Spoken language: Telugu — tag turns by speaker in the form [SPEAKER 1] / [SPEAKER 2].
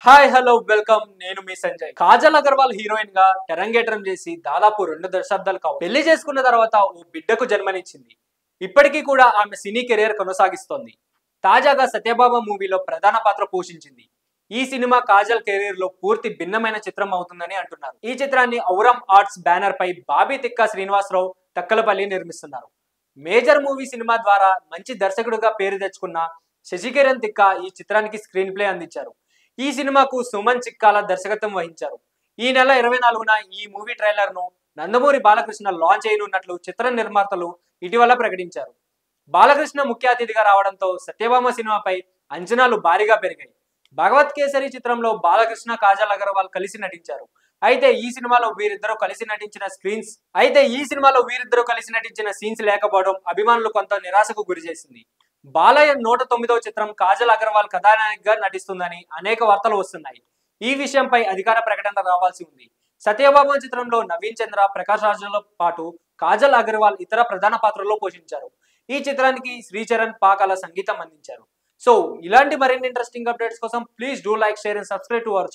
[SPEAKER 1] హాయ్ హలో వెల్కమ్ నేను మీ సంజయ్. కాజల్ అగర్వాల్ హీరోయిన్ గా తెరంగేట్రం చేసి దాదాపు 2 దశాబ్దాలు కావు. పెళ్లి చేసుకున్న తర్వాత ఓ బిడ్డకు జన్మనిచ్చింది. ఇప్పటికీ కూడా ఆమె సినీ కెరీర్ కొనసాగిస్తోంది. తాజాగా సత్యభామ మూవీలో ప్రధాన పాత్ర పోషించింది. ఈ సినిమా కాజల్ కెరీర్ లో పూర్తి భిన్నమైన చిత్రం అవుతుందని అంటున్నారు. ఈ చిత్రాన్ని ఔరం ఆర్ట్స్ బ్యానర్ పై బాబీ తిక్క శ్రీనివాసరావు తక్కలపల్లి నిర్మిస్తున్నారు. మేజర్ మూవీ సినిమా ద్వారా మంచి దర్శకుడుగా పేరు తెచ్చుకున్న శశికిరణ్ తిక్క ఈ చిత్రానికి స్క్రీన్ ప్లే అందించారు. ఈ సినిమాకు సుమన్ చిక్కాల దర్శకత్వం వహించారు. ఈ నెల 24న ఈ మూవీ ట్రైలర్ ను నందమూరి బాలకృష్ణ లాంచ్ చేయనున్నట్లు చిత్ర నిర్మాతలు ఇటీవల ప్రకటించారు. బాలకృష్ణ ముఖ్య అతిథిగా రావడంతో సత్యభామ సినిమాపై అంచనాలు భారీగా పెరిగాయి. భగవత్ కేసరి చిత్రంలో బాలకృష్ణ కాజల్ అగర్వాల్ కలిసి నటించారు. అయితే ఈ సినిమాలో వీరిద్దరూ కలిసి నటించిన సీన్స్ లేకపోవడం అభిమానులు కొంత నిరాశకు గురిచేసింది. బాలయ్య 109వ చిత్రం కాజల్ అగర్వాల్ కథానాయికగా నటిస్తుందని అనేక వార్తలు వస్తున్నాయి. ఈ విషయంపై అధికార ప్రకటన రావాల్సి ఉంది. సత్యభామ చిత్రంలో నవీన్ చంద్ర, ప్రకాష్ రాజులతో పాటు కాజల్ అగర్వాల్ ఇతర ప్రధాన పాత్రల్లో పోషించారు. ఈ చిత్రానికి శ్రీచరణ్ పాకాల సంగీతం అందించారు. సో ఇలాంటి మరిన్ని ఇంట్రెస్టింగ్ అప్డేట్స్ కోసం please do like, share and subscribe to our channel.